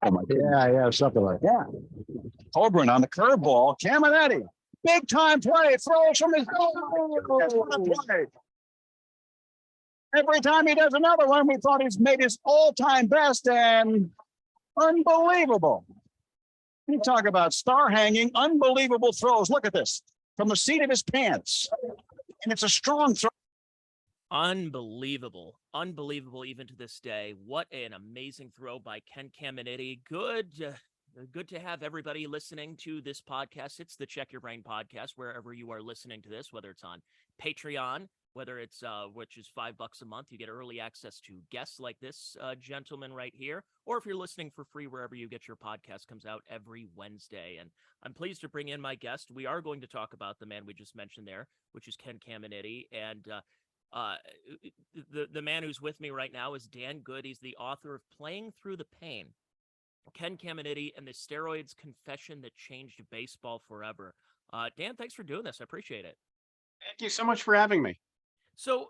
Oh my goodness. Yeah, something like that. Coburn on the curveball. Caminiti. Big time play. Throws from his play. Every time he does another one, we thought he's made his all-time best, and unbelievable. You talk about star hanging, unbelievable throws. Look at this. From the seat of his pants. And it's a strong throw. Unbelievable even to this day. What an amazing throw by Ken Caminiti. Good to have everybody listening to this podcast. It's the Check Your Brain podcast, wherever you are listening to this, whether it's on Patreon, whether it's which is $5 a month, you get early access to guests like this gentleman right here, or if you're listening for free wherever you get your podcast, comes out every Wednesday. And I'm pleased to bring in my guest. We are going to talk about the man we just mentioned there, which is Ken Caminiti, and the man who's with me right now is Dan Good. He's the author of Playing Through the Pain, Ken Caminiti and the Steroids Confession That Changed Baseball Forever. Dan, thanks for doing this. I appreciate it. Thank you so much for having me. So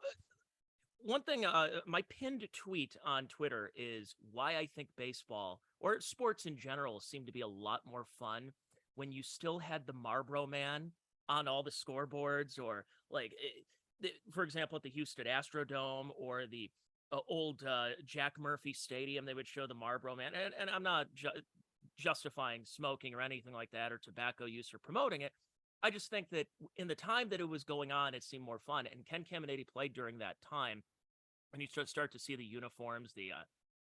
one thing, my pinned tweet on Twitter is why I think baseball, or sports in general, seem to be a lot more fun when you still had the Marlboro Man on all the scoreboards, or like, for example, at the Houston Astrodome or the old Jack Murphy Stadium, they would show the Marlboro Man. And I'm not justifying smoking or anything like that, or tobacco use, or promoting it. I just think that in the time that it was going on, it seemed more fun. And Ken Caminiti played during that time. And you start to see the uniforms,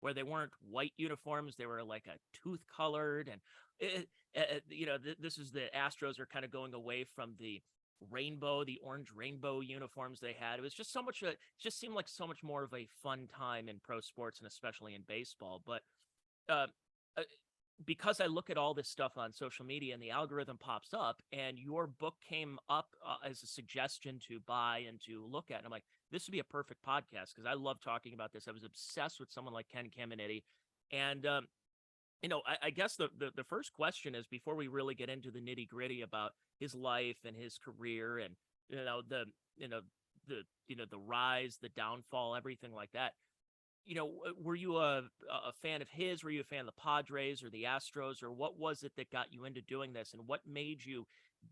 where they weren't white uniforms, they were like a tooth colored. And, this is the Astros are kind of going away from the orange rainbow uniforms they had. It was just it just seemed like so much more of a fun time in pro sports, and especially in baseball. But because I look at all this stuff on social media and the algorithm pops up, and your book came up as a suggestion to buy and to look at, and I'm like, this would be a perfect podcast because I love talking about this. I was obsessed with someone like Ken Caminiti. And, I guess the first question is, before we really get into the nitty gritty about his life and his career and, the rise, the downfall, everything like that. Were you a fan of his? Were you a fan of the Padres or the Astros, or what was it that got you into doing this? And what made you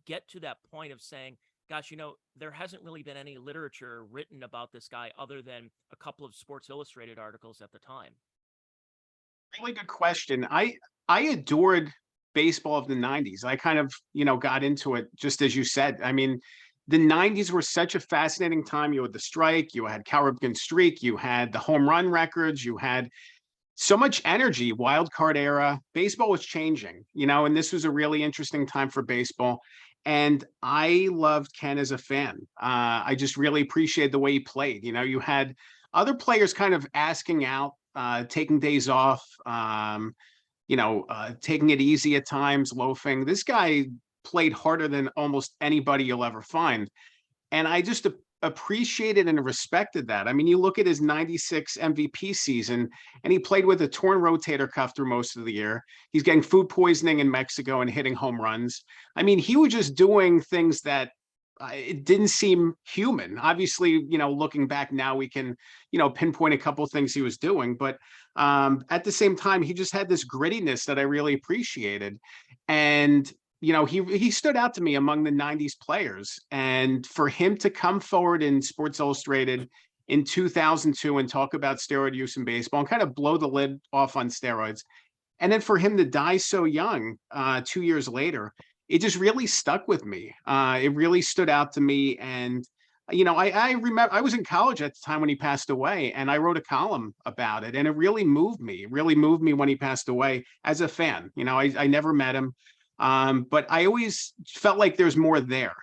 get to that point of saying, gosh, there hasn't really been any literature written about this guy other than a couple of Sports Illustrated articles at the time? Really good question. I adored baseball of the 90s. I kind of, got into it just as you said. I mean, the 90s were such a fascinating time. You had the strike, you had Cal Ripken streak, you had the home run records, you had so much energy, wild card era. Baseball was changing, and this was a really interesting time for baseball. And I loved Ken as a fan. I just really appreciated the way he played. You had other players kind of asking out, taking days off, taking it easy at times, loafing. This guy played harder than almost anybody you'll ever find. And I just appreciated and respected that. I mean, you look at his 96 MVP season, and he played with a torn rotator cuff through most of the year. He's getting food poisoning in Mexico and hitting home runs. I mean, he was just doing things that it didn't seem human. Obviously, looking back now, we can, pinpoint a couple of things he was doing. But at the same time, he just had this grittiness that I really appreciated. And he stood out to me among the 90s players. And for him to come forward in Sports Illustrated in 2002 and talk about steroid use in baseball and kind of blow the lid off on steroids, and then for him to die so young 2 years later, it just really stuck with me. It really stood out to me. And, I remember I was in college at the time when he passed away, and I wrote a column about it. And it really moved me. It really moved me when he passed away as a fan. I never met him. But I always felt like there's more there.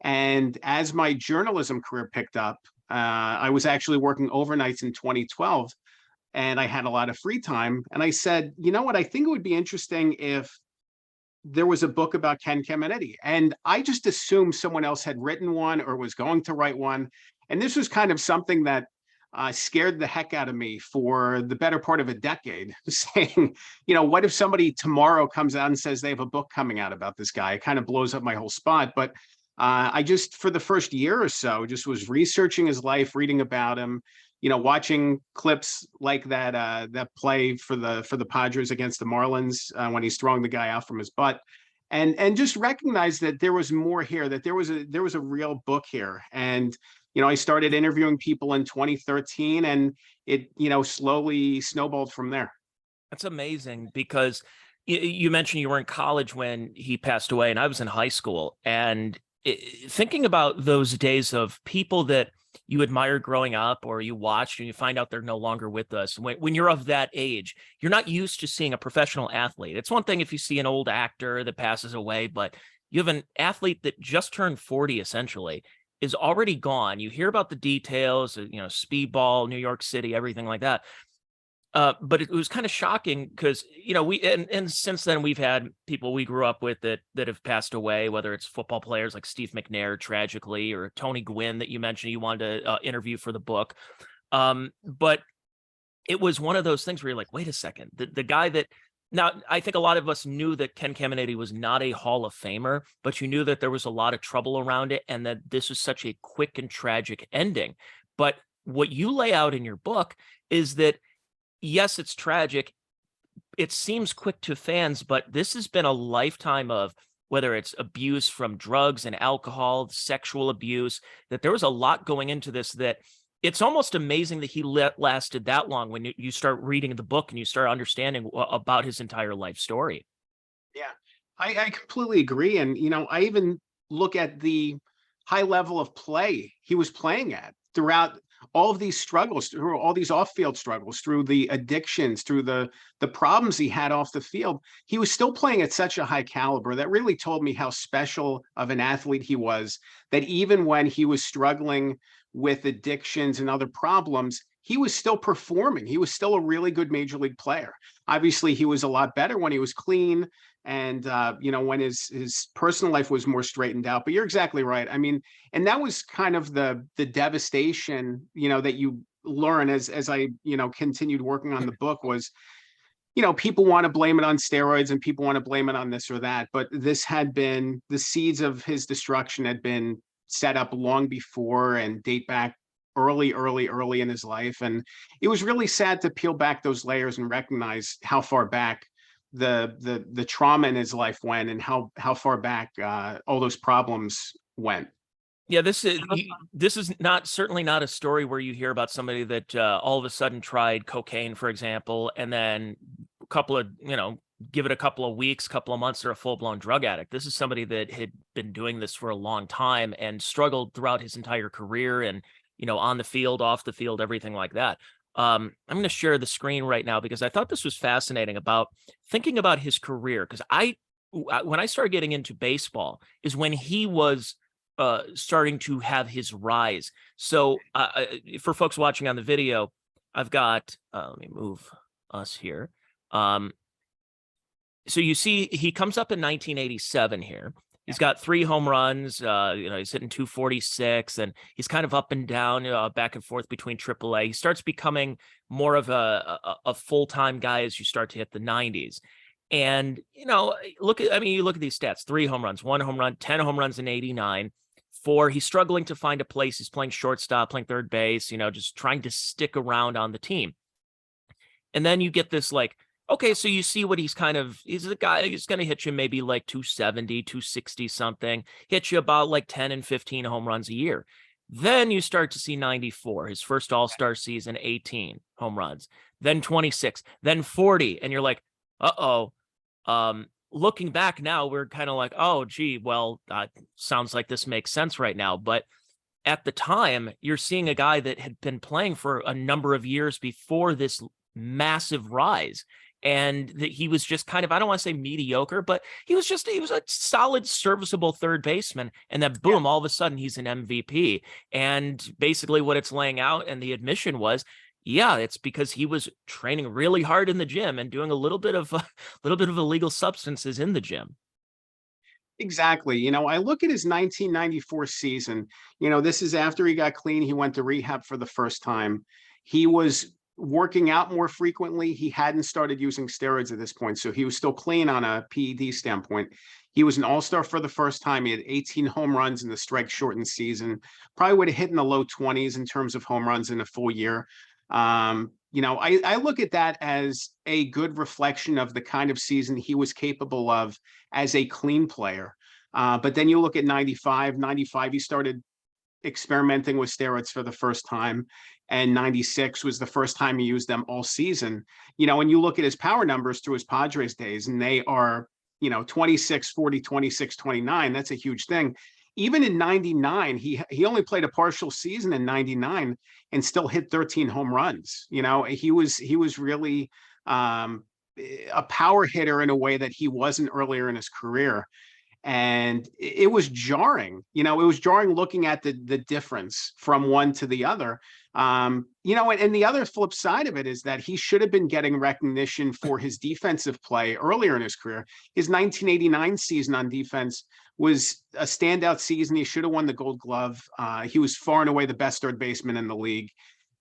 And as my journalism career picked up, I was actually working overnights in 2012, and I had a lot of free time. And I said, you know what, I think it would be interesting if there was a book about Ken Caminiti. And I just assumed someone else had written one or was going to write one. And this was kind of something that scared the heck out of me for the better part of a decade, saying, what if somebody tomorrow comes out and says they have a book coming out about this guy? It kind of blows up my whole spot. But I just, for the first year or so, just was researching his life, reading about him, watching clips like that, that play for the Padres against the Marlins, when he's throwing the guy out from his butt, and just recognize that there was more here, that there was a real book here. And I started interviewing people in 2013, and it slowly snowballed from there. That's amazing, because you mentioned you were in college when he passed away, and I was in high school. And thinking about those days of people that you admired growing up, or you watched, and you find out they're no longer with us. When you're of that age, you're not used to seeing a professional athlete. It's one thing if you see an old actor that passes away, but you have an athlete that just turned 40, essentially, is already gone. You hear about the details, speedball, New York City, everything like that. But it was kind of shocking because, and since then we've had people we grew up with that have passed away, whether it's football players like Steve McNair, tragically, or Tony Gwynn that you mentioned you wanted to interview for the book. But it was one of those things where you're like, wait a second, the guy that, now I think a lot of us knew that Ken Caminiti was not a Hall of Famer, but you knew that there was a lot of trouble around it, and that this was such a quick and tragic ending. But what you lay out in your book is that, yes, it's tragic. It seems quick to fans, but this has been a lifetime of, whether it's abuse from drugs and alcohol, sexual abuse, that there was a lot going into this, that it's almost amazing that he lasted that long when you start reading the book and you start understanding about his entire life story. Yeah, I completely agree. And, I even look at the high level of play he was playing at throughout all of these struggles, through all these off-field struggles, through the addictions, through the problems he had off the field. He was still playing at such a high caliber that really told me how special of an athlete he was, that even when he was struggling with addictions and other problems, he was still performing. He was still a really good major league player. Obviously, he was a lot better when he was clean, and when his personal life was more straightened out. But you're exactly right. I mean, and that was kind of the devastation, that you learn as I continued working on the book, was, people want to blame it on steroids, and people want to blame it on this or that, but this had been, the seeds of his destruction had been set up long before and date back early in his life. And it was really sad to peel back those layers and recognize how far back the trauma in his life went, and how far back all those problems went. Yeah, this is certainly not a story where you hear about somebody that all of a sudden tried cocaine, for example, and then a couple of, give it a couple of weeks, couple of months, they're a full-blown drug addict. This is somebody that had been doing this for a long time and struggled throughout his entire career, and on the field, off the field, everything like that. I'm going to share the screen right now because I thought this was fascinating, about thinking about his career. Because when I started getting into baseball is when he was starting to have his rise. So for folks watching on the video, I've got, let me move us here. So you see, he comes up in 1987 here. He's got 3 home runs. He's hitting 246, and he's kind of up and down, back and forth between AAA. He starts becoming more of a full-time guy as you start to hit the 90s. And, you look at these stats: 3 home runs, 1 home run, 10 home runs in 89. 4, he's struggling to find a place. He's playing shortstop, playing third base, just trying to stick around on the team. And then you get this, like, okay, so you see what he's a guy who's going to hit you maybe like 270, 260 something, hit you about like 10 and 15 home runs a year. Then you start to see 94, his first All-Star season, 18 home runs, then 26, then 40. And you're like, uh-oh. Looking back now, we're kind of like, oh, gee, well, sounds like this makes sense right now. But at the time, you're seeing a guy that had been playing for a number of years before this massive rise. And that he was just kind of, I don't want to say mediocre, but he was a solid, serviceable third baseman. And then boom, all of a sudden he's an MVP. And basically what it's laying out, and the admission was, yeah, it's because he was training really hard in the gym and doing a little bit of illegal substances in the gym. Exactly. I look at his 1994 season. This is after he got clean. He went to rehab for the first time. He was working out more frequently. He hadn't started using steroids at this point, so he was still clean on a PED standpoint. He was an all-star for the first time. He had 18 home runs in the strike-shortened season. Probably would have hit in the low 20s in terms of home runs in a full year. I look at that as a good reflection of the kind of season he was capable of as a clean player. But then you look at 95, he started experimenting with steroids for the first time, and 96 was the first time he used them all season. And you look at his power numbers through his Padres days, and they are, 26, 40, 26, 29. That's a huge thing. Even in 99, he only played a partial season in 99 and still hit 13 home runs. He was really a power hitter in a way that he wasn't earlier in his career. And it was jarring, it was jarring looking at the difference from one to the other. And the other flip side of it is that he should have been getting recognition for his defensive play earlier in his career. His 1989 season on defense was a standout season. He should have won the Gold Glove. He was far and away the best third baseman in the league.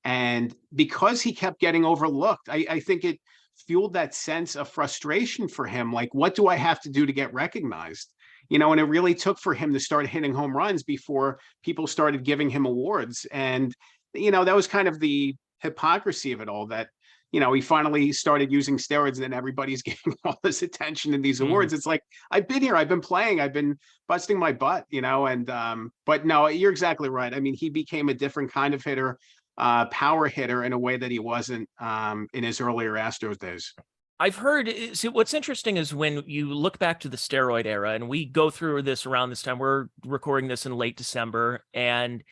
And because he kept getting overlooked, I think it fueled that sense of frustration for him. Like, what do I have to do to get recognized? And it really took for him to start hitting home runs before people started giving him awards. And, that was kind of the hypocrisy of it all, that, he finally started using steroids and then everybody's getting all this attention in these awards. It's like, I've been here, I've been playing, I've been busting my butt, but no, you're exactly right. I mean, he became a different kind of hitter, power hitter in a way that he wasn't in his earlier Astros days. I've heard, see, what's interesting is when you look back to the steroid era, and we go through this around this time, we're recording this in late December, and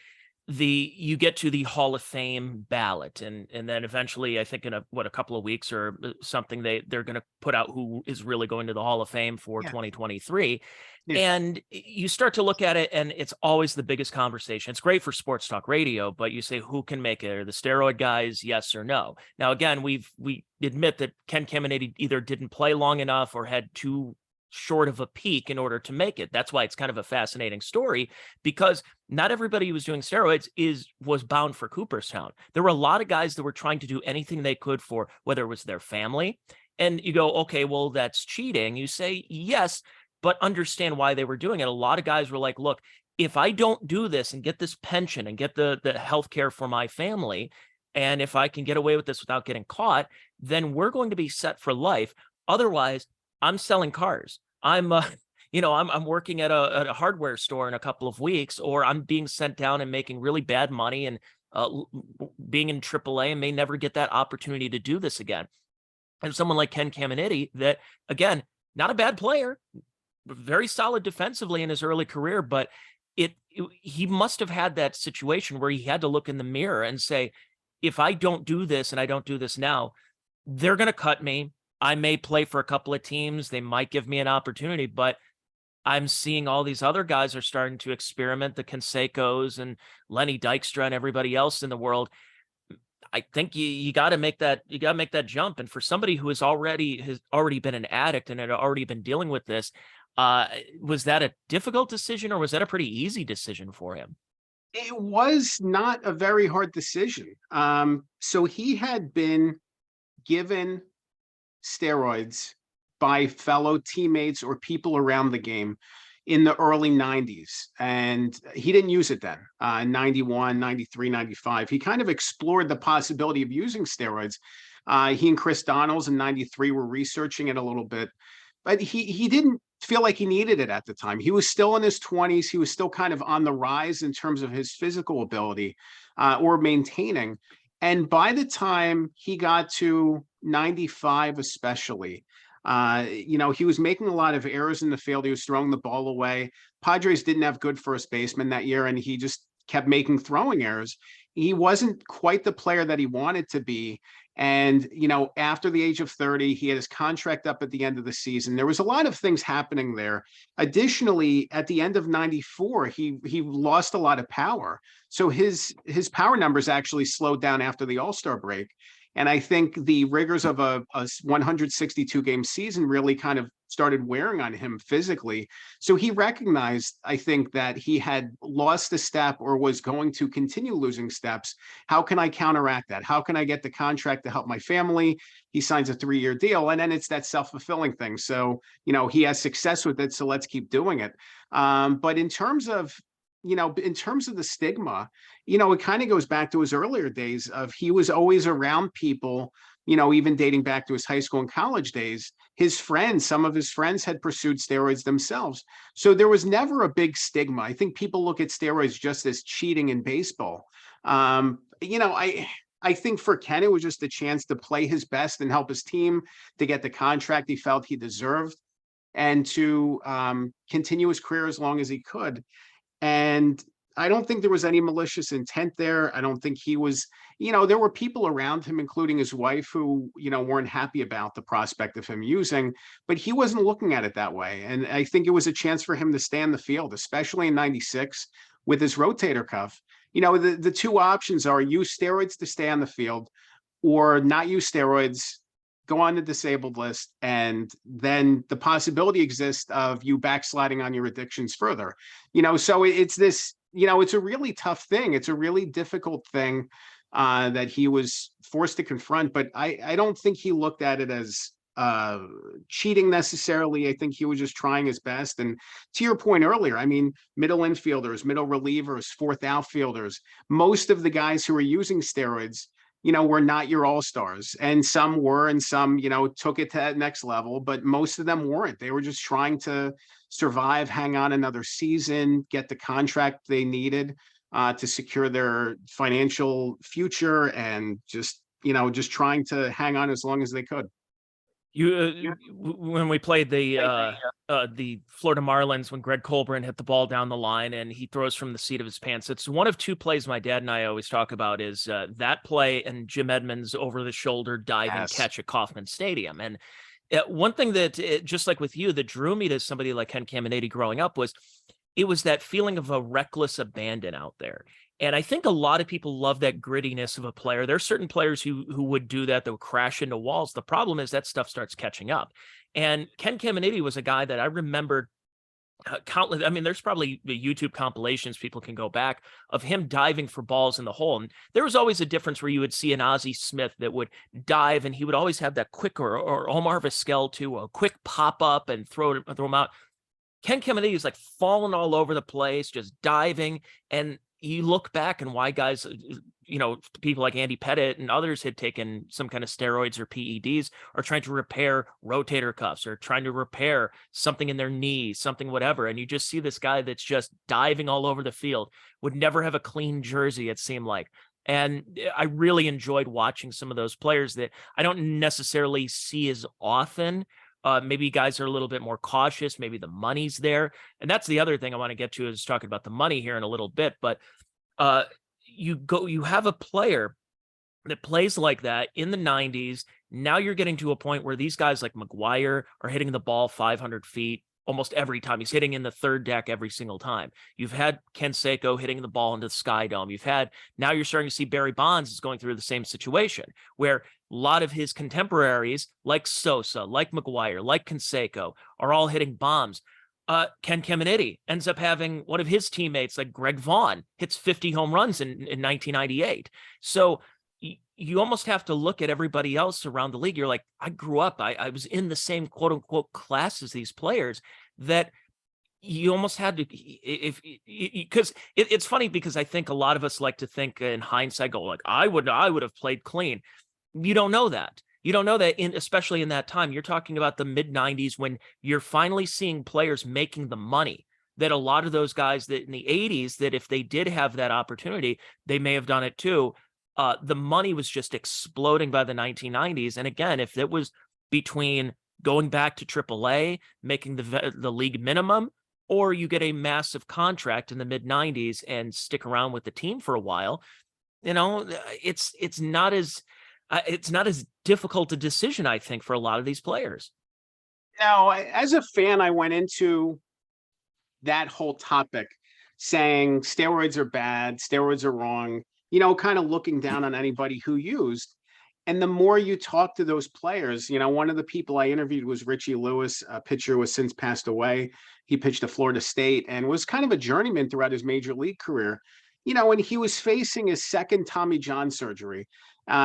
you get to the Hall of Fame ballot, and then eventually, I think in a couple of weeks or something, they're going to put out who is really going to the Hall of Fame for 2023. Yeah. And you start to look at it, and it's always the biggest conversation. It's great for sports talk radio, but you say, who can make it? Are the steroid guys, yes or no? Now, again, we admit that Ken Caminiti either didn't play long enough or had too short of a peak in order to make it. That's why it's kind of a fascinating story, because not everybody who was doing steroids was bound for Cooperstown. There were a lot of guys that were trying to do anything they could for, whether it was their family. And you go, okay, well, that's cheating. You say, yes, but understand why they were doing it. A lot of guys were like, look, if I don't do this and get this pension and get the health care for my family, and if I can get away with this without getting caught, then we're going to be set for life. Otherwise, I'm selling cars. I'm working at a hardware store in a couple of weeks, or I'm being sent down and making really bad money and being in AAA and may never get that opportunity to do this again. And someone like Ken Caminiti, that, again, not a bad player, very solid defensively in his early career, but he must have had that situation where he had to look in the mirror and say, if I don't do this and I don't do this now, they're going to cut me. I may play for a couple of teams. They might give me an opportunity, but I'm seeing all these other guys are starting to experiment, the Cansecos and Lenny Dykstra and everybody else in the world. I think you got to make that jump. And for somebody who has already been an addict and had already been dealing with this, was that a difficult decision, or was that a pretty easy decision for him? It was not a very hard decision. So he had been given steroids by fellow teammates or people around the game in the early 90s. And he didn't use it then, 91, 93, 95. He kind of explored the possibility of using steroids. He and Chris Donnells in 93 were researching it a little bit, but he didn't feel like he needed it at the time. He was still in his 20s. He was still kind of on the rise in terms of his physical ability or maintaining. And by the time he got to 95, especially, he was making a lot of errors in the field. He was throwing the ball away. Padres didn't have good first baseman that year, and he just kept making throwing errors. He wasn't quite the player that he wanted to be. And, after the age of 30, he had his contract up at the end of the season. There was a lot of things happening there. Additionally, at the end of 94, he lost a lot of power. So his power numbers actually slowed down after the All-Star break. And I think the rigors of a 162 game season really kind of started wearing on him physically. So he recognized, I think, that he had lost a step or was going to continue losing steps. How can I counteract that? How can I get the contract to help my family? He signs a 3-year deal, and then it's that self-fulfilling thing. So, he has success with it, so let's keep doing it. But in terms of the stigma, it kind of goes back to his earlier days of he was always around people, even dating back to his high school and college days. Some of his friends had pursued steroids themselves. So there was never a big stigma. I think people look at steroids just as cheating in baseball. I think for Ken, it was just a chance to play his best and help his team to get the contract he felt he deserved and to continue his career as long as he could. And I don't think there was any malicious intent there. I don't think he was, there were people around him, including his wife, who, weren't happy about the prospect of him using, but he wasn't looking at it that way. And I think it was a chance for him to stay on the field, especially in 96 with his rotator cuff. The two options are use steroids to stay on the field or not use steroids, go on the disabled list, and then the possibility exists of you backsliding on your addictions further. So it's this, it's a really tough thing. It's a really difficult thing that he was forced to confront, but I don't think he looked at it as cheating necessarily. I think he was just trying his best. And to your point earlier, middle infielders, middle relievers, fourth outfielders, most of the guys who were using steroids, were not your all-stars, and some were, and some, took it to that next level, but most of them weren't. They were just trying to survive, hang on another season, get the contract they needed to secure their financial future, and just trying to hang on as long as they could. When we played the Florida Marlins, when Greg Colburn hit the ball down the line and he throws from the seat of his pants, it's one of two plays my dad and I always talk about is that play and Jim Edmonds' over the shoulder diving catch at Kauffman Stadium. And one thing that just like with you, that drew me to somebody like Ken Caminiti growing up was it was that feeling of a reckless abandon out there. And I think a lot of people love that grittiness of a player. There are certain players who would do that would crash into walls. The problem is that stuff starts catching up. And Ken Caminiti was a guy that I remembered countless. There's probably the YouTube compilations people can go back of him diving for balls in the hole. And there was always a difference where you would see an Ozzie Smith that would dive, and he would always have that quick, or Omar Vizquel too, a quick pop up and throw him out. Ken Caminiti is like falling all over the place, just diving. And you look back and why guys, people like Andy Pettit and others had taken some kind of steroids or PEDs, are trying to repair rotator cuffs or trying to repair something in their knee, something, whatever. And you just see this guy that's just diving all over the field, would never have a clean jersey, it seemed like. And I really enjoyed watching some of those players that I don't necessarily see as often. Maybe guys are a little bit more cautious. Maybe the money's there. And that's the other thing I want to get to, is talking about the money here in a little bit. But you have a player that plays like that in the 90s. Now you're getting to a point where these guys like McGuire are hitting the ball 500 feet almost every time. He's hitting in the third deck every single time. You've had Canseco hitting the ball into the Sky Dome. Now you're starting to see Barry Bonds is going through the same situation, where a lot of his contemporaries like Sosa, like McGuire, like Canseco are all hitting bombs. Ken Caminiti ends up having one of his teammates, like Greg Vaughn, hits 50 home runs in 1998. So you almost have to look at everybody else around the league. You're like, I grew up, I was in the same quote unquote class as these players, that you almost had to, because it's funny, because I think a lot of us like to think in hindsight, go like, I would have played clean. You don't know that. You don't know that, especially in that time. You're talking about the mid 90s, when you're finally seeing players making the money that a lot of those guys that in the 80s, that if they did have that opportunity, they may have done it too. The money was just exploding by the 1990s. And again, if it was between going back to AAA, making the league minimum, or you get a massive contract in the mid 90s and stick around with the team for a while, it's not as difficult a decision, I think, for a lot of these players. Now, as a fan, I went into that whole topic saying steroids are bad, steroids are wrong, kind of looking down on anybody who used. And the more you talk to those players, one of the people I interviewed was Richie Lewis, a pitcher who has since passed away. He pitched at Florida State and was kind of a journeyman throughout his major league career. And he was facing his second Tommy John surgery.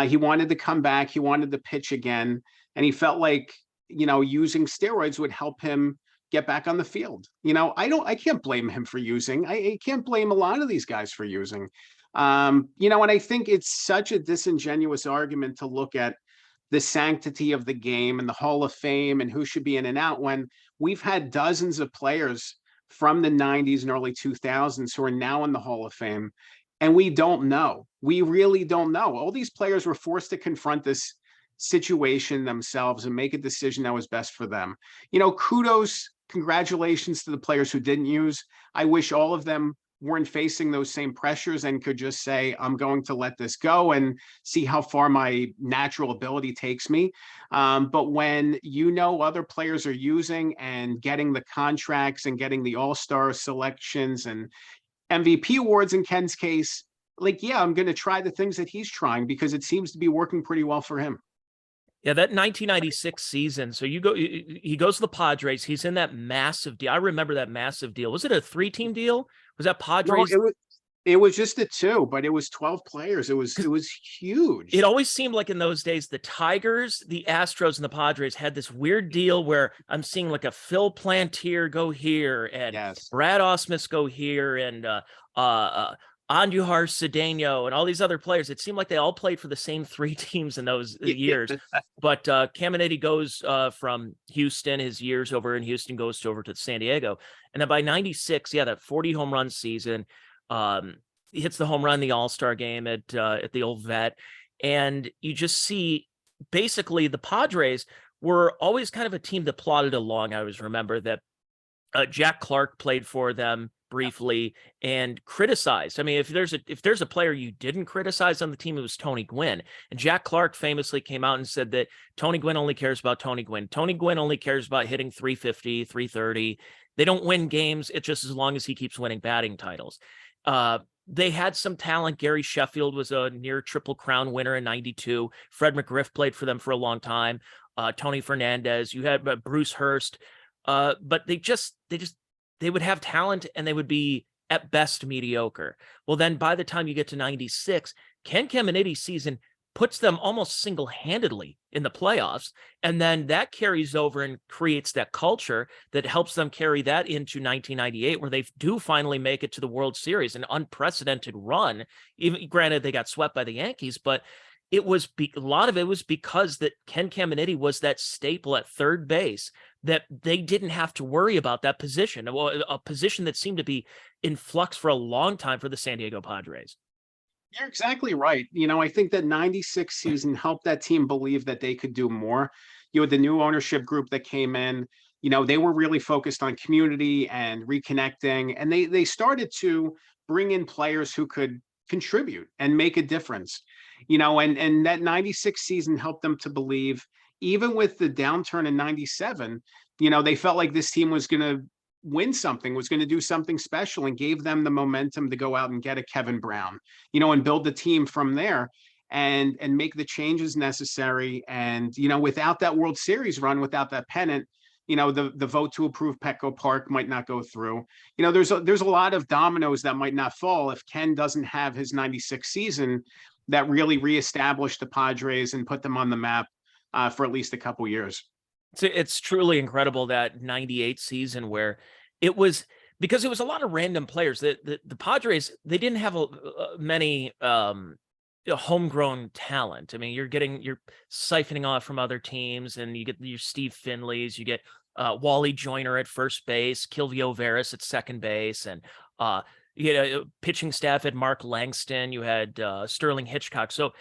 He wanted to come back. He wanted to pitch again. And he felt like, using steroids would help him get back on the field. I can't blame him for using. I can't blame a lot of these guys for using. And I think it's such a disingenuous argument to look at the sanctity of the game and the Hall of Fame and who should be in and out when we've had dozens of players from the 90s and early 2000s who are now in the Hall of Fame. And we don't know. We really don't know. All these players were forced to confront this situation themselves and make a decision that was best for them. Kudos, congratulations to the players who didn't use. I wish all of them weren't facing those same pressures and could just say, I'm going to let this go and see how far my natural ability takes me. But when other players are using and getting the contracts and getting the all-star selections and MVP awards in Ken's case, I'm going to try the things that he's trying because it seems to be working pretty well for him. Yeah, that 1996 season. So he goes to the Padres. He's in that massive deal. I remember that massive deal. Was it a 3-team deal? Was that Padres? No, it was just a 2, but it was 12 players. It was huge. It always seemed like in those days, the Tigers, the Astros, and the Padres had this weird deal where I'm seeing like a Phil Plantier go here and Brad Ausmus go here and Andujar Cedeno and all these other players. It seemed like they all played for the same 3 teams in those years. But Caminiti goes from Houston, his years over in Houston goes over to San Diego. And then by 96, that 40 home run season, he hits the home run in the All-Star game at the old vet. And you just see basically the Padres were always kind of a team that plodded along. I always remember that Jack Clark played for them briefly and criticized. I mean, if there's a player you didn't criticize on the team, it was Tony Gwynn. And Jack Clark famously came out and said that Tony Gwynn only cares about Tony Gwynn. Tony Gwynn only cares about hitting 350, 330. They don't win games. It's just as long as he keeps winning batting titles. They had some talent. Gary Sheffield was a near Triple Crown winner in 92. Fred McGriff played for them for a long time. Tony Fernandez. You had Bruce Hurst. But they would have talent and they would be at best mediocre. Well, then by the time you get to 96, Ken Caminiti's season puts them almost single-handedly in the playoffs. And then that carries over and creates that culture that helps them carry that into 1998, where they do finally make it to the World Series, an unprecedented run. Even granted, they got swept by the Yankees, but a lot of it was because that Ken Caminiti was that staple at third base that they didn't have to worry about that position, a position that seemed to be in flux for a long time for the San Diego Padres. You're exactly right. I think that 96 season helped that team believe that they could do more. You had the new ownership group that came in, they were really focused on community and reconnecting, and they started to bring in players who could contribute and make a difference. And that 96 season helped them to believe, even with the downturn in 97, they felt like this team was going to win something, was going to do something special, and gave them the momentum to go out and get a Kevin Brown, and build the team from there and make the changes necessary. And, without that World Series run, without that pennant, the vote to approve Petco Park might not go through. There's a lot of dominoes that might not fall if Ken doesn't have his 96 season that really reestablished the Padres and put them on the map for at least a couple years. It's truly incredible, that 98 season, where it was, because it was a lot of random players. The Padres, they didn't have many homegrown talent. I mean, you're siphoning off from other teams, and you get your Steve Finleys, you get Wally Joyner at first base, Kilvio Veras at second base, and you had a pitching staff at Mark Langston. You had Sterling Hitchcock. So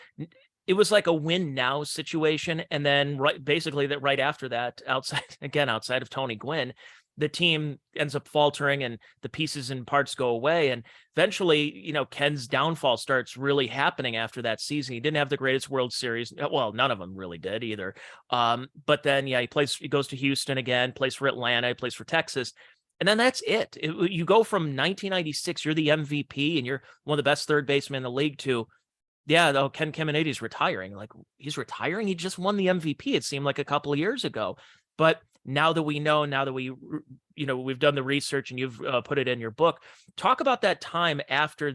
it was like a win now situation. And then right after that, outside of Tony Gwynn, the team ends up faltering and the pieces and parts go away. And eventually, Ken's downfall starts really happening after that season. He didn't have the greatest World Series. Well, none of them really did either. But then, he goes to Houston again, plays for Atlanta, he plays for Texas. And then that's it. You go from 1996, you're the MVP and you're one of the best third basemen in the league, to Yeah, though Ken Caminiti's retiring. Like, he's retiring. He just won the MVP. It seemed like a couple of years ago, but now that we know, now that we've done the research and you've put it in your book, talk about that time after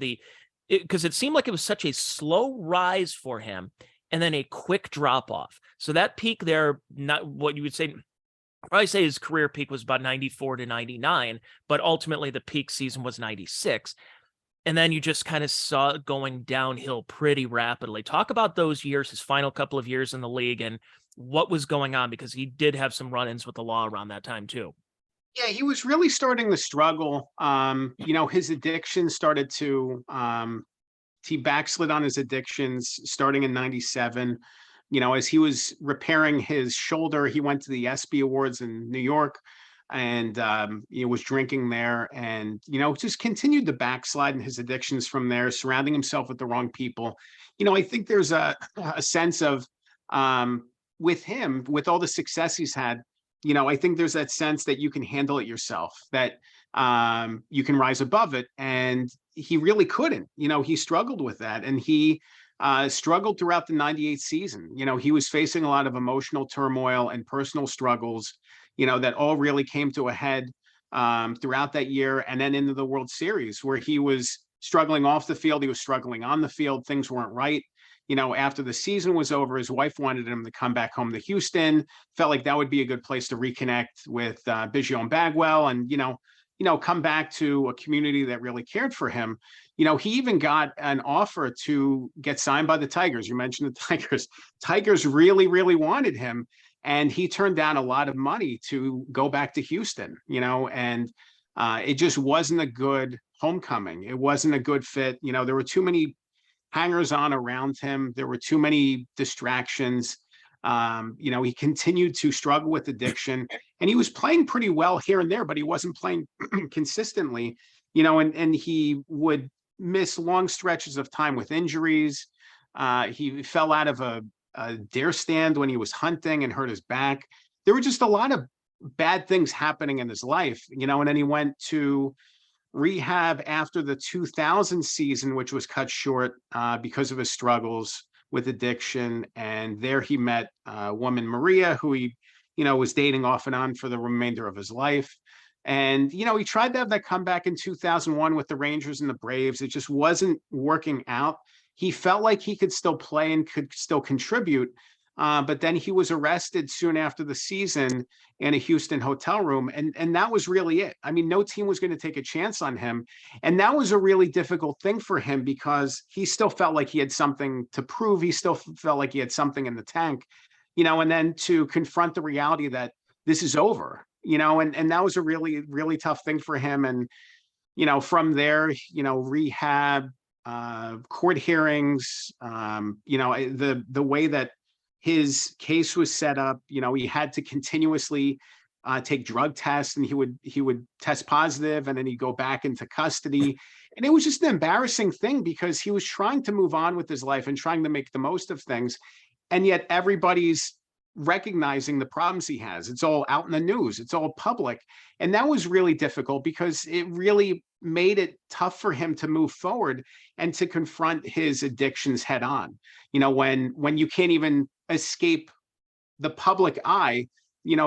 because it seemed like it was such a slow rise for him and then a quick drop off. So that peak there, not what you would say. Probably say his career peak was about 94 to 99, but ultimately the peak season was 96. And then you just kind of saw it going downhill pretty rapidly. Talk about those years, his final couple of years in the league, and what was going on, because he did have some run-ins with the law around that time too. Yeah, he was really starting to struggle. His addiction started to he backslid on his addictions starting in 97. As he was repairing his shoulder, he went to the ESPY Awards in New York and was drinking there, and just continued to backslide in his addictions from there, surrounding himself with the wrong people. I think there's a sense of with him, with all the success he's had, I think there's that sense that you can handle it yourself, that you can rise above it, and he really couldn't. He struggled with that, and he struggled throughout the 98 season. He was facing a lot of emotional turmoil and personal struggles, that all really came to a head throughout that year, and then into the World Series, where he was struggling off the field. He was struggling on the field. Things weren't right. After the season was over, his wife wanted him to come back home to Houston, felt like that would be a good place to reconnect with Biggio and Bagwell, and, come back to a community that really cared for him. He even got an offer to get signed by the Tigers. You mentioned the Tigers. Tigers really, really wanted him, and he turned down a lot of money to go back to Houston, and it just wasn't a good homecoming. It wasn't a good fit. There were too many hangers on around him. There were too many distractions. He continued to struggle with addiction, and he was playing pretty well here and there, but he wasn't playing consistently, and he would miss long stretches of time with injuries. He fell out of a dare stand when he was hunting and hurt his back. There were just a lot of bad things happening in his life, and then he went to rehab after the 2000 season, which was cut short because of his struggles with addiction. And there he met a woman, Maria, who he, was dating off and on for the remainder of his life. And, he tried to have that comeback in 2001 with the Rangers and the Braves. It just wasn't working out. He felt like he could still play and could still contribute. But then he was arrested soon after the season in a Houston hotel room. And that was really it. I mean, no team was going to take a chance on him. And that was a really difficult thing for him, because he still felt like he had something to prove. He still felt like he had something in the tank, and then to confront the reality that this is over, and that was a really, really tough thing for him. And, from there, rehab, court hearings, the way that his case was set up, he had to continuously take drug tests, and he would test positive, and then he'd go back into custody. And it was just an embarrassing thing, because he was trying to move on with his life and trying to make the most of things. And yet everybody's recognizing the problems he has. It's all out in the news. It's all public. And that was really difficult, because it really made it tough for him to move forward and to confront his addictions head on. When you can't even escape the public eye,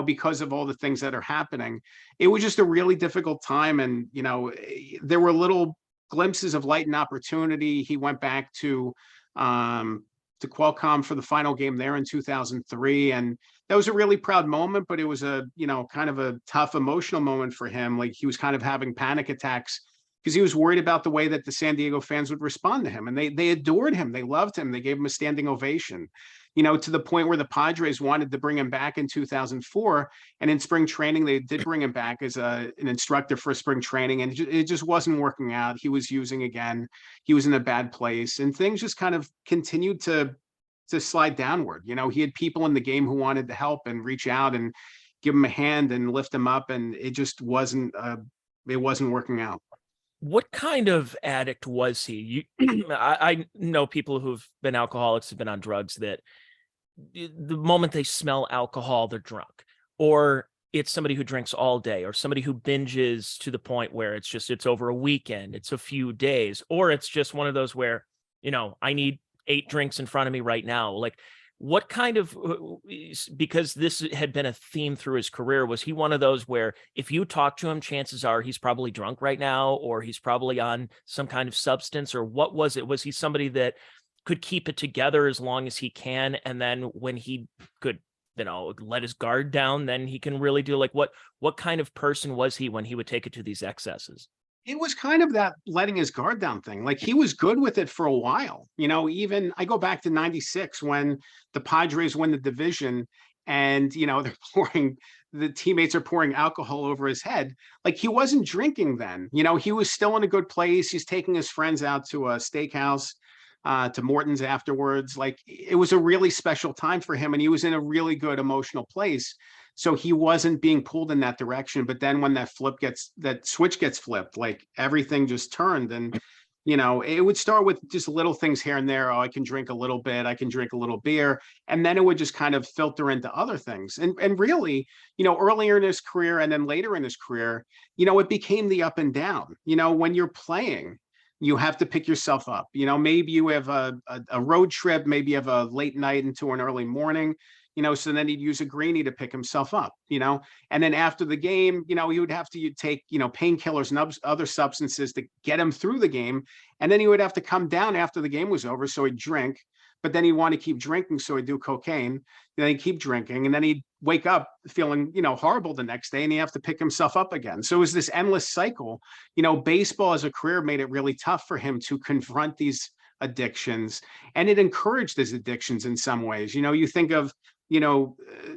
because of all the things that are happening. It was just a really difficult time. And, there were little glimpses of light and opportunity. He went back to Qualcomm for the final game there in 2003. And that was a really proud moment, but it was a, kind of a tough emotional moment for him. Like, he was kind of having panic attacks, because he was worried about the way that the San Diego fans would respond to him. And they adored him. They loved him. They gave him a standing ovation, to the point where the Padres wanted to bring him back in 2004. And in spring training, they did bring him back as an instructor for spring training. And it just wasn't working out. He was using again. He was in a bad place. And things just kind of continued to slide downward. He had people in the game who wanted to help and reach out and give him a hand and lift him up. And it just wasn't working out. What kind of addict was he? I know people who've been alcoholics, have been on drugs, that the moment they smell alcohol, they're drunk, or it's somebody who drinks all day, or somebody who binges to the point where it's over a weekend, it's a few days, or it's just one of those where, I need 8 drinks in front of me right now. Like, what kind of, because this had been a theme through his career, was he one of those where if you talk to him, chances are he's probably drunk right now, or he's probably on some kind of substance, or what was it? Was he somebody that could keep it together as long as he can, and then when he could, let his guard down, then he can really do, like, what kind of person was he when he would take it to these excesses? It was kind of that letting his guard down thing. Like, he was good with it for a while. Even I go back to 96 when the Padres win the division and, the teammates are pouring alcohol over his head. Like, he wasn't drinking then. He was still in a good place. He's taking his friends out to a steakhouse, to Morton's afterwards. Like, it was a really special time for him, and he was in a really good emotional place. So he wasn't being pulled in that direction. But then when that switch gets flipped, like, everything just turned. And, it would start with just little things here and there. Oh, I can drink a little bit. I can drink a little beer. And then it would just kind of filter into other things. And really, earlier in his career and then later in his career, it became the up and down. When you're playing, you have to pick yourself up. Maybe you have a road trip, maybe you have a late night into an early morning, so then he'd use a greenie to pick himself up, and then after the game, he would have to take, painkillers and other substances to get him through the game. And then he would have to come down after the game was over. So he'd drink, but then he'd want to keep drinking. So he'd do cocaine, then he'd keep drinking, and then he'd wake up feeling, horrible the next day, and he'd have to pick himself up again. So it was this endless cycle. Baseball as a career made it really tough for him to confront these addictions, and it encouraged his addictions in some ways. You think of,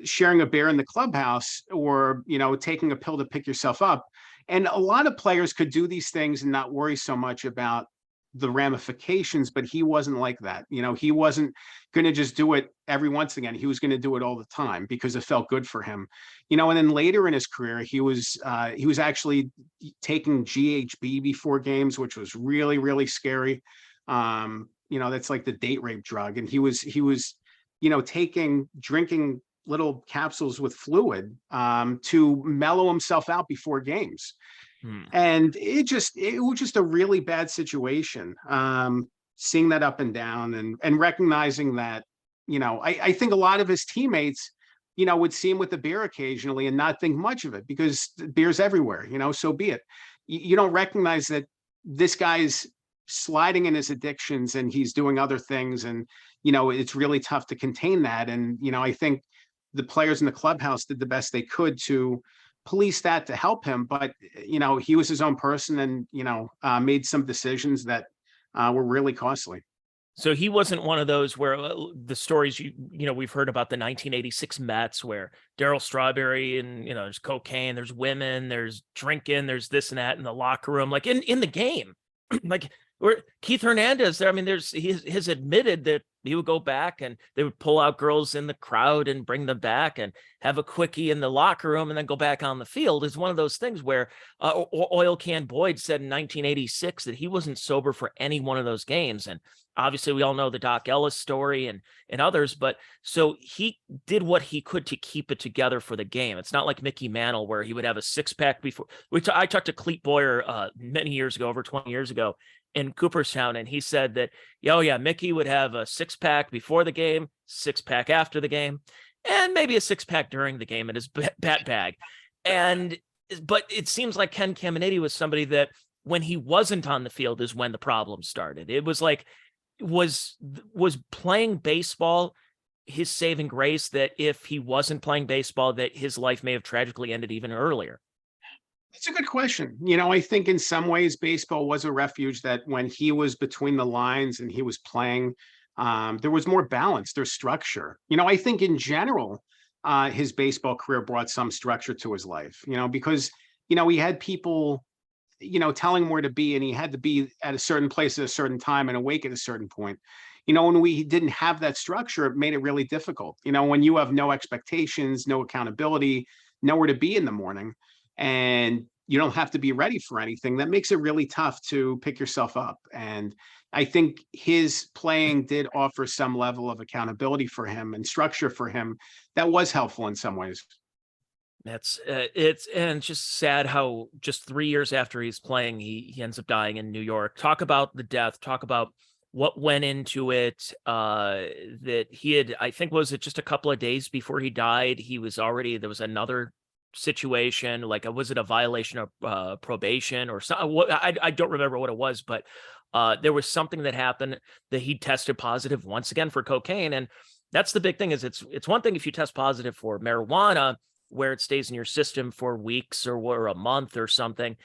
sharing a beer in the clubhouse, or, taking a pill to pick yourself up. And a lot of players could do these things and not worry so much about the ramifications, but he wasn't like that. He wasn't going to just do it every once again. He was going to do it all the time because it felt good for him. And then later in his career, he was actually taking GHB before games, which was really, really scary. That's like the date rape drug. And he was drinking little capsules with fluid, to mellow himself out before games. And it was just a really bad situation. Seeing that up and down, and recognizing that, I think a lot of his teammates, would see him with the beer occasionally and not think much of it because beer's everywhere, so be it. You don't recognize that this guy's sliding in his addictions and he's doing other things. And, it's really tough to contain that. And, I think the players in the clubhouse did the best they could to police that to help him. But, he was his own person and, made some decisions that were really costly. So he wasn't one of those where the stories we've heard about the 1986 Mets where Darryl Strawberry and, there's cocaine, there's women, there's drinking, there's this and that in the locker room, like in the game, like, or Keith Hernandez there. I mean, he has admitted that he would go back and they would pull out girls in the crowd and bring them back and have a quickie in the locker room and then go back on the field. Is one of those things where Oil Can Boyd said in 1986 that he wasn't sober for any one of those games. And obviously we all know the Doc Ellis story and others, but so he did what he could to keep it together for the game. It's not like Mickey Mantle where he would have a 6-pack before. I talked to Clete Boyer many years ago, over 20 years ago, in Cooperstown, and he said that, oh yeah, Mickey would have a 6-pack before the game, 6-pack after the game, and maybe a 6-pack during the game in his bat bag. But it seems like Ken Caminiti was somebody that when he wasn't on the field is when the problem started. It was like, was playing baseball his saving grace, that if he wasn't playing baseball, that his life may have tragically ended even earlier? It's a good question. I think in some ways baseball was a refuge that when he was between the lines and he was playing, there was more balance, there's structure. I think in general, his baseball career brought some structure to his life, because, he had people, telling him where to be, and he had to be at a certain place at a certain time and awake at a certain point. When we didn't have that structure, it made it really difficult. When you have no expectations, no accountability, nowhere to be in the morning, and you don't have to be ready for anything, that makes it really tough to pick yourself up. And I think his playing did offer some level of accountability for him and structure for him that was helpful in some ways. It's just sad how just 3 years after he's playing, he ends up dying in New York. Talk about the death, talk about what went into it, that he had, I think, was it just a couple of days before he died, he was already, there was another situation, like, was it a violation of probation or something? I don't remember what it was, but there was something that happened that he tested positive once again for cocaine. And that's the big thing, is it's one thing if you test positive for marijuana, where it stays in your system for weeks or a month or something.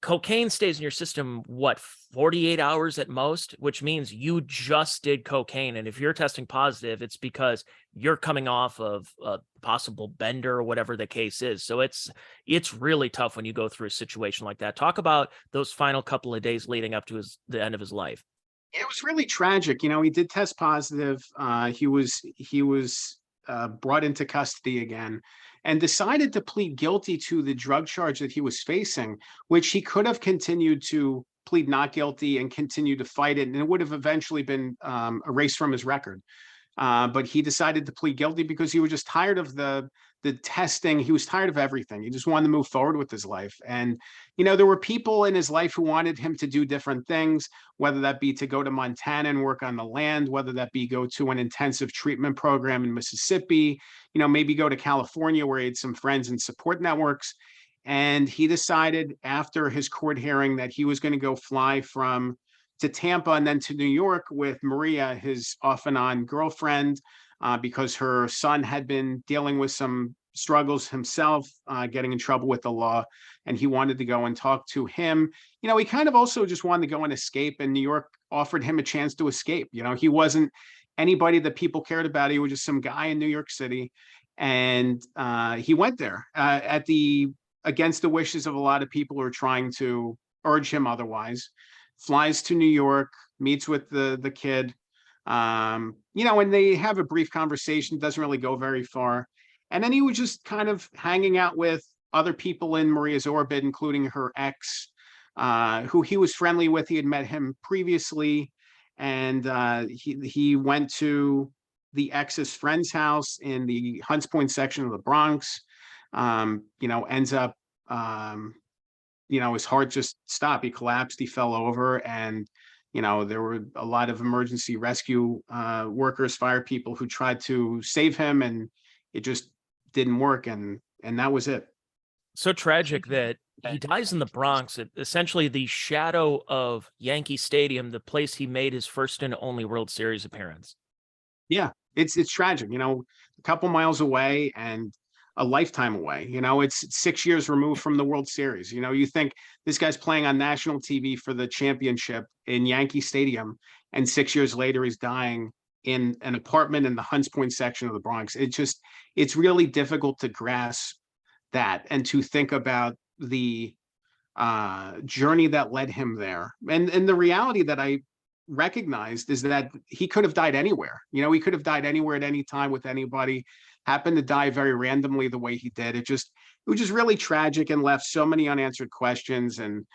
Cocaine stays in your system, what, 48 hours at most, which means you just did cocaine. And if you're testing positive, it's because you're coming off of a possible bender or whatever the case is. So it's really tough when you go through a situation like that. Talk about those final couple of days leading up to the end of his life. It was really tragic. You know, he did test positive. He was brought into custody again and decided to plead guilty to the drug charge that he was facing, which he could have continued to plead not guilty and continue to fight it, and it would have eventually been erased from his record. But he decided to plead guilty because he was just tired of the testing. He was tired of everything. He just wanted to move forward with his life. And, you know, there were people in his life who wanted him to do different things, whether that be to go to Montana and work on the land, whether that be go to an intensive treatment program in Mississippi, you know, maybe go to California where he had some friends and support networks. And he decided after his court hearing that he was going to go fly to Tampa and then to New York with Maria, his off and on girlfriend, because her son had been dealing with some struggles himself, getting in trouble with the law, and he wanted to go and talk to him. You know, he kind of also just wanted to go and escape, and New York offered him a chance to escape. You know, he wasn't anybody that people cared about. He was just some guy in New York City, and he went there against the wishes of a lot of people who are trying to urge him otherwise. Flies to New York, meets with the kid, you know, and they have a brief conversation, doesn't really go very far. And then he was just kind of hanging out with other people in Maria's orbit, including her ex, who he was friendly with. He had met him previously, and he went to the ex's friend's house in the Hunts Point section of the Bronx. You know, ends up you know, his heart just stopped. He collapsed, he fell over, and, you know, there were a lot of emergency rescue workers, fire people who tried to save him, and it just didn't work. And that was it. So tragic that he dies in the Bronx, essentially the shadow of Yankee Stadium, the place he made his first and only World Series appearance. Yeah, it's tragic, you know, a couple miles away and a lifetime away. You know, it's 6 years removed from the World Series. You know, you think this guy's playing on national TV for the championship in Yankee Stadium, and 6 years later he's dying in an apartment in the Hunts Point section of the Bronx. It's really difficult to grasp that and to think about the journey that led him there. And the reality that I recognized is that he could have died anywhere. You know, he could have died anywhere at any time with anybody. Happened to die very randomly the way he did. It was just really tragic and left so many unanswered questions, and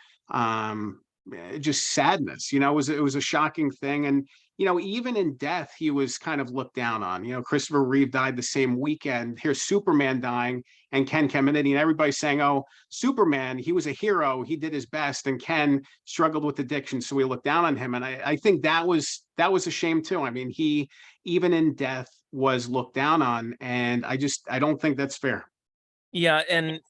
just sadness. You know, it was a shocking thing. And, you know, even in death, he was kind of looked down on. You know, Christopher Reeve died the same weekend. Here's Superman dying, and Ken Caminiti, and everybody's saying, oh, Superman, he was a hero, he did his best, and Ken struggled with addiction, so we looked down on him. And I think that was a shame too. I mean, he, even in death, was looked down on, and I don't think that's fair. Yeah, and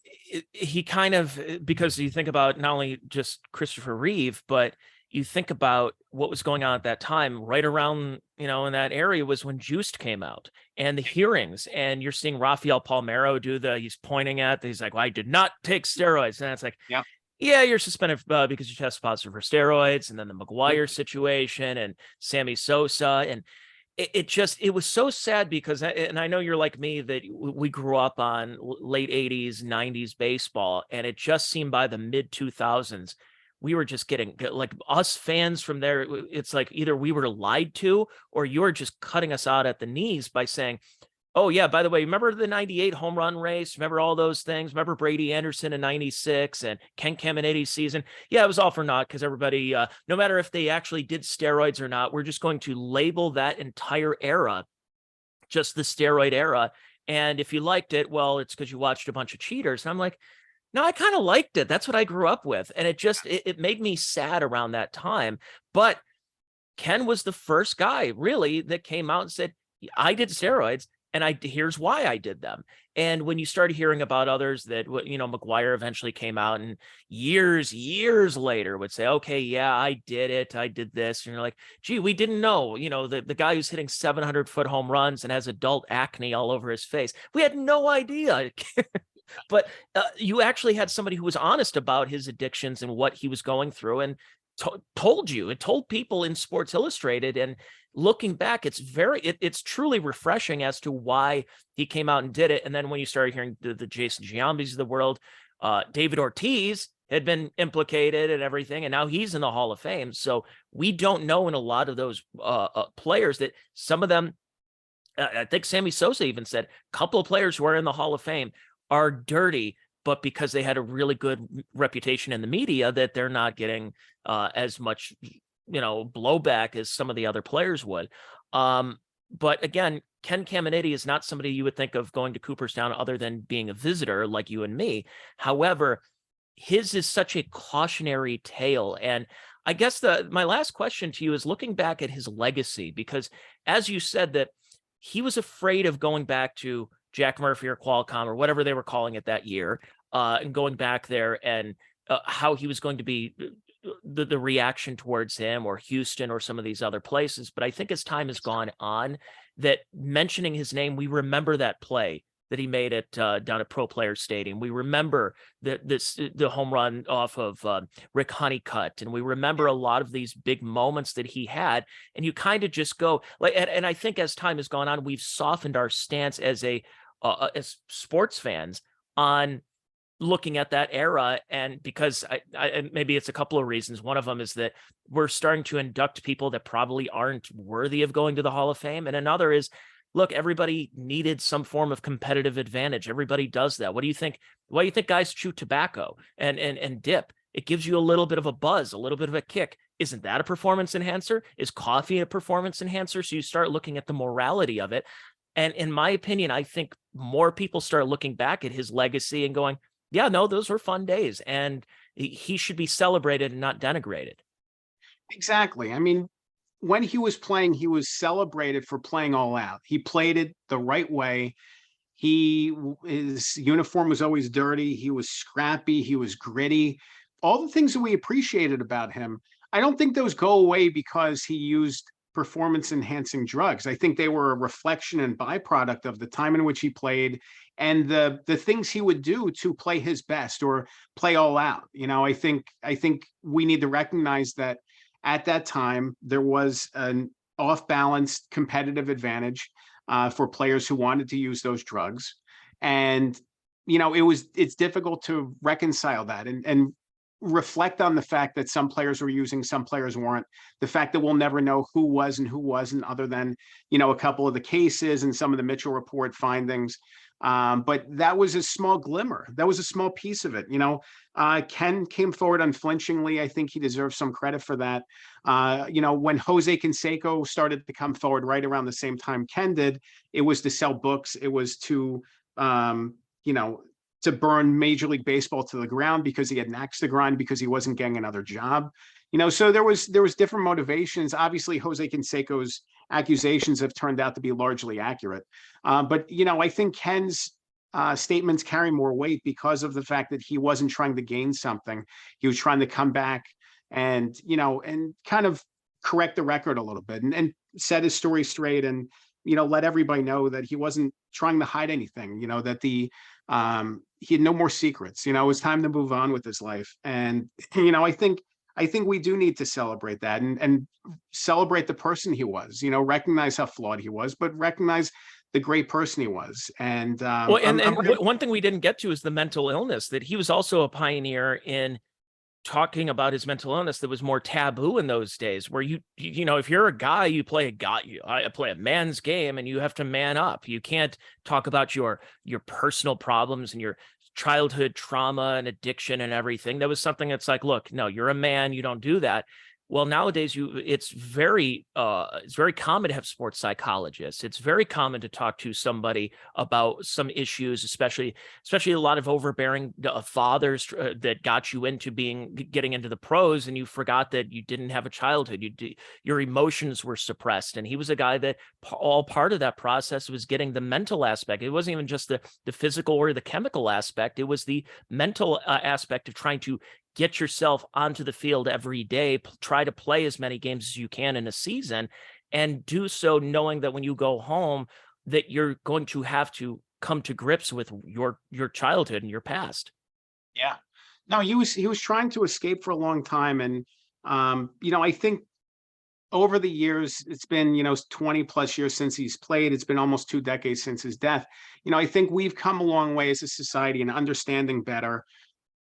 he kind of, because you think about not only just Christopher Reeve, but you think about what was going on at that time, right around, you know, in that area was when Juiced came out and the hearings, and you're seeing Rafael Palmeiro he's pointing at, he's like, well, I did not take steroids. And it's like, yeah, you're suspended because you tested positive for steroids. And then the McGuire situation and Sammy Sosa. And it was so sad because, and I know you're like me, that we grew up on late 80s, 90s baseball, and it just seemed by the mid 2000s, we were just getting, like, us fans from there, it's like either we were lied to or you were just cutting us out at the knees by saying, oh yeah, by the way, remember the 98 home run race? Remember all those things? Remember Brady Anderson in 96 and Ken Caminiti's season? Yeah, it was all for naught because everybody, no matter if they actually did steroids or not, we're just going to label that entire era just the steroid era. And if you liked it, well, it's because you watched a bunch of cheaters. And I'm like, no, I kind of liked it. That's what I grew up with. And it made me sad around that time. But Ken was the first guy really that came out and said, I did steroids and here's why I did them. And when you started hearing about others that, McGuire eventually came out and years later would say, okay, yeah, I did it. I did this. And you're like, gee, we didn't know, the guy who's hitting 700-foot home runs and has adult acne all over his face. We had no idea. But you actually had somebody who was honest about his addictions and what he was going through and told people in Sports Illustrated. And looking back, it's truly refreshing as to why he came out and did it. And then when you started hearing the Jason Giambis of the world, David Ortiz had been implicated and everything, and now he's in the Hall of Fame. So we don't know in a lot of those players that some of them, I think Sammy Sosa even said, a couple of players who are in the Hall of Fame are dirty, but because they had a really good reputation in the media, that they're not getting as much, blowback as some of the other players would. But again, Ken Caminiti is not somebody you would think of going to Cooperstown other than being a visitor like you and me. However, his is such a cautionary tale. And I guess my last question to you is looking back at his legacy, because as you said that he was afraid of going back to Jack Murphy or Qualcomm or whatever they were calling it that year, and going back there and how he was going to be the reaction towards him or Houston or some of these other places. But I think as time has gone on, that mentioning his name, we remember that play that he made at down at Pro Players Stadium. We remember the home run off of Rick Honeycutt, and we remember a lot of these big moments that he had. And you kind of just go like, and I think as time has gone on, we've softened our stance as sports fans on looking at that era. And because I maybe it's a couple of reasons. One of them is that we're starting to induct people that probably aren't worthy of going to the Hall of Fame. And another is, look, everybody needed some form of competitive advantage. Everybody does that. What do you think? Why do you think guys chew tobacco and dip? It gives you a little bit of a buzz, a little bit of a kick. Isn't that a performance enhancer? Is coffee a performance enhancer? So you start looking at the morality of it. And in my opinion, I think more people start looking back at his legacy and going, yeah, no, those were fun days. And he should be celebrated and not denigrated. Exactly. I mean, when he was playing, he was celebrated for playing all out. He played it the right way. His uniform was always dirty. He was scrappy. He was gritty. All the things that we appreciated about him, I don't think those go away because he used performance enhancing drugs. I think they were a reflection and byproduct of the time in which he played and the things he would do to play his best or play all out. I think we need to recognize that at that time, there was an off-balance competitive advantage for players who wanted to use those drugs. And, it's difficult to reconcile that and reflect on the fact that some players were using, some players weren't. The fact that we'll never know who was and who wasn't, other than, a couple of the cases and some of the Mitchell report findings. But that was a small glimmer. That was a small piece of it. Ken came forward unflinchingly. I think he deserves some credit for that. When Jose Canseco started to come forward right around the same time Ken did, it was to sell books. It was to, to burn Major League Baseball to the ground because he had an axe to grind because he wasn't getting another job. So there was different motivations. Obviously, Jose Canseco's accusations have turned out to be largely accurate. But I think Ken's statements carry more weight because of the fact that he wasn't trying to gain something. He was trying to come back and, and kind of correct the record a little bit and set his story straight and, let everybody know that he wasn't trying to hide anything, that he had no more secrets. It was time to move on with his life. And, I think we do need to celebrate that and celebrate the person he was, recognize how flawed he was, but recognize the great person he was. And, one thing we didn't get to is the mental illness, that he was also a pioneer in talking about his mental illness that was more taboo in those days, where if you're a guy, you play a man's game and you have to man up. You can't talk about your personal problems and your childhood trauma and addiction and everything. That was something that's like, look, no, you're a man, you don't do that. Well, nowadays it's very common to have sports psychologists. It's very common to talk to somebody about some issues, especially a lot of overbearing fathers that got you into getting into the pros, and you forgot that you didn't have a childhood. Your emotions were suppressed, and he was a guy that all part of that process was getting the mental aspect. It wasn't even just the physical or the chemical aspect. It was the mental aspect of trying to get yourself onto the field every day, try to play as many games as you can in a season, and do so knowing that when you go home, that you're going to have to come to grips with your childhood and your past. Yeah. No, he was trying to escape for a long time. And I think over the years, it's been, 20 plus years since he's played. It's been almost 2 decades since his death. I think we've come a long way as a society in understanding better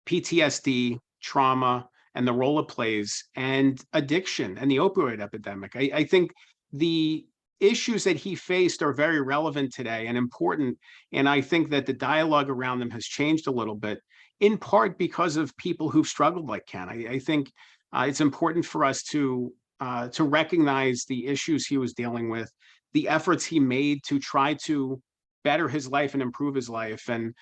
PTSD, trauma, and the role it plays, and addiction and the opioid epidemic. I think the issues that he faced are very relevant today and important. And I think that the dialogue around them has changed a little bit, in part because of people who've struggled like Ken. I think it's important for us to recognize the issues he was dealing with, the efforts he made to try to better his life and improve his life. And,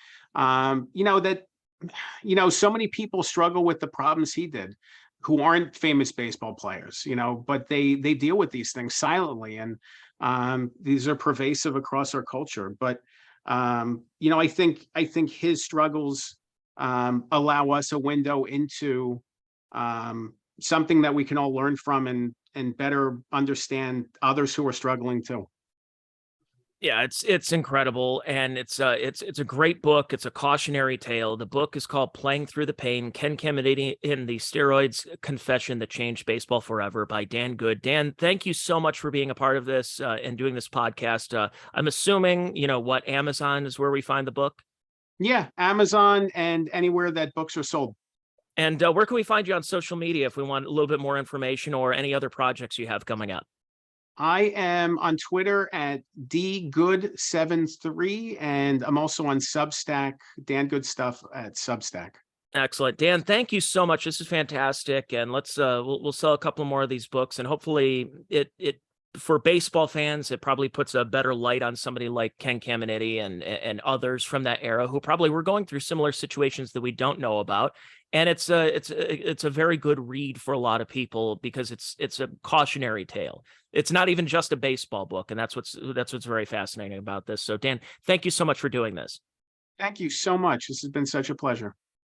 so many people struggle with the problems he did who aren't famous baseball players, but they deal with these things silently. And these are pervasive across our culture. But, I think his struggles allow us a window into something that we can all learn from and better understand others who are struggling too. Yeah, it's incredible, and it's a great book. It's a cautionary tale. The book is called Playing Through the Pain: Ken Caminiti in the Steroids Confession That Changed Baseball Forever by Dan Good. Dan, thank you so much for being a part of this and doing this podcast. I'm assuming, Amazon is where we find the book? Yeah, Amazon and anywhere that books are sold. And where can we find you on social media if we want a little bit more information or any other projects you have coming up? I am on Twitter at dgood73, and I'm also on Substack, Dan Good Stuff at Substack. Excellent. Dan, thank you so much. This is fantastic. And let's we'll sell a couple more of these books, and hopefully it for baseball fans, it probably puts a better light on somebody like Ken Caminiti and others from that era who probably were going through similar situations that we don't know about. And it's a very good read for a lot of people because it's a cautionary tale. It's not even just a baseball book, and that's what's very fascinating about this. So Dan, thank you so much for doing this. Thank you so much. This has been such a pleasure.